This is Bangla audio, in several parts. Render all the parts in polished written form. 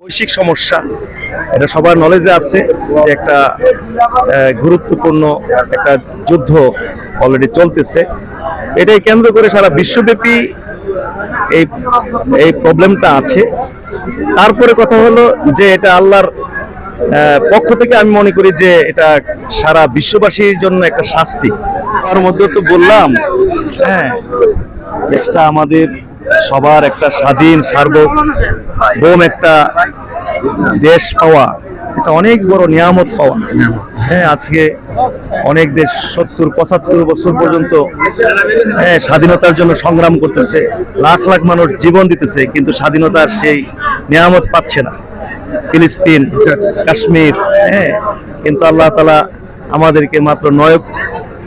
বৈশ্বিক সমস্যা, এটা সবার নলেজে আছে যে একটা গুরুত্বপূর্ণ একটা যুদ্ধ অলরেডি চলতেছে। এটাই কেন্দ্র করে সারা বিশ্বব্যাপী এই এই প্রবলেমটা আছে। তারপরে কথা হলো যে এটা আল্লাহর পক্ষ থেকে আমি মনে করি যে এটা সারা বিশ্ববাসীর জন্য একটা শাস্তি। তার মধ্যে তো বললাম, হ্যাঁ, দেশটা আমাদের সবার একটা স্বাধীন সার্বভৌম একটা দেশ পাওয়া, এটা অনেক বড় নিয়ামত পাওয়া। হ্যাঁ, আজকে অনেক দেশ 70-75 বছর পর্যন্ত স্বাধীনতার জন্য সংগ্রাম করতেছে, লাখ লাখ মানুষ জীবন দিতেছে, কিন্তু স্বাধীনতার সেই নিয়ামত পাচ্ছে না। ফিলিস্তিন, কাশ্মীর, কিন্তু আল্লাহ তাআলা আমাদেরকে মাত্র 9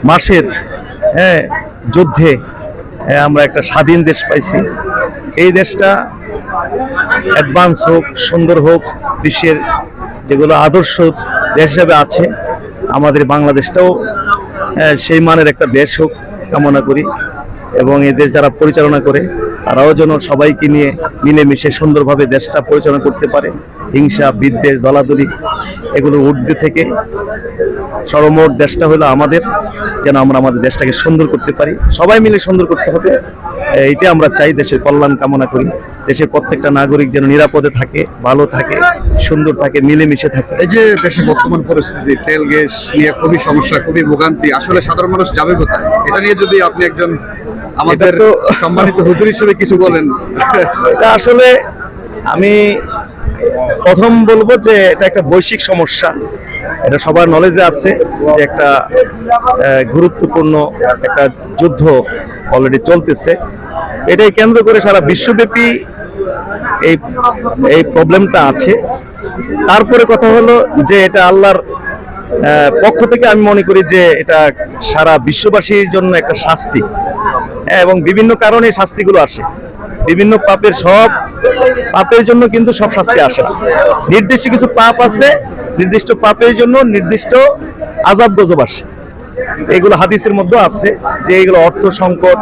মাসের যুদ্ধে আমরা একটা স্বাধীন দেশ পাইছি। এই দেশটা অ্যাডভান্স হোক, সুন্দর হোক, বিশ্বের যেগুলো আদর্শ দেশ হিসেবে আছে, আমাদের বাংলাদেশটাও সেই মানের একটা দেশ হোক কামনা করি। এবং এই দেশ যারা পরিচালনা করে তারাও যেন সবাইকে নিয়ে মিলেমিশে সুন্দরভাবে দেশটা পরিচালনা করতে পারে। হিংসা, বিদ্বেষ, দলাদলি এগুলো ঊর্ধ্বে থেকে সর্বমোট দেশটা হলো আমাদের, যেন আমরা আমাদের দেশটাকে সুন্দর করতে পারি, সবাই মিলে সুন্দর করতে হবে। এইটা আমরা চাই, দেশের কল্যাণ কামনা করি। দেশের প্রত্যেকটা নাগরিক যেন নিরাপদে থাকে, ভালো থাকে, সুন্দর থাকে, মিলেমিশে থাকে। এই যে দেশের বর্তমান পরিস্থিতি, তেল গ্যাস নিয়ে খুবই সমস্যা, খুবই ভোগান্তি, আসলে সাধারণ মানুষ যাবে কোথায়? এটা নিয়ে যদি আপনি একজন আমাদের সম্মানিত হুজুর হিসেবে কিছু বলেন। এটা আসলে আমি প্রথম বলবো যে এটা একটা বৈশ্বিক সমস্যা, এটা সবার নলেজে আছে যে একটা গুরুত্বপূর্ণ একটা যুদ্ধ অলরেডি চলতেছে। এটাই কেন্দ্র করে সারা বিশ্বব্যাপী এই প্রবলেমটা আছে। তারপরে কথা হলো যে এটা আল্লাহর পক্ষ থেকে আমি মনে করি যে এটা সারা বিশ্ববাসীর জন্য একটা শাস্তি। এবং বিভিন্ন কারণে শাস্তিগুলো আসে, বিভিন্ন সব পাপের জন্য কিন্তু সব শাস্তি আসে না। নির্দিষ্ট কিছু পাপ আছে, নির্দিষ্ট পাপের জন্য নির্দিষ্ট আযাব গজব আসে। এগুলো হাদিসের মধ্যে আছে যে এগুলো অর্থ সংকট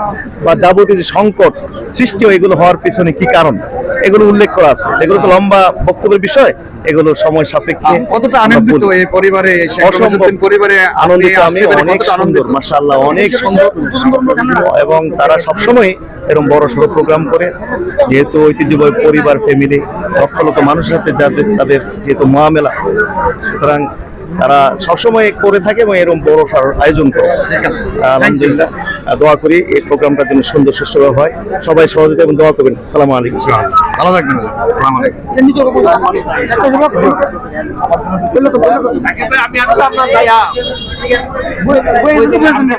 বা যাবতীয় যে সংকট সৃষ্টি হয়, এগুলো হওয়ার পিছনে কি কারণ এগুলো উল্লেখ করা আছে। এগুলো তো লম্বা বক্তব্যের বিষয়, এগুলো সময় সাপেক্ষে। কতটা আনন্দিত এই পরিবারে, পরিবারে আনন্দিত আমি, অনেক সুন্দর, মাশাআল্লাহ, অনেক সুন্দর। এবং তারা সবসময় এরকম বড় সড়ো প্রোগ্রাম করে, যেহেতু ঐতিহ্যবাহী পরিবার, ফ্যামিলি, লক্ষ লক্ষ মানুষের সাথে যাদের তাদের যেহেতু মহামেলা, সুতরাং তারা সবসময় করে থাকে এবং এরকম বড় আয়োজন করে। আলহামদুলিল্লাহ, দোয়া করি এই প্রোগ্রামটার জন্য সুন্দর সুষ্ঠুভাবে হয়। সবাই সহযোগিতা এবং দোয়া করবেন। আসসালামু আলাইকুম। ভালো থাকবেন। আসসালামু আলাইকুম।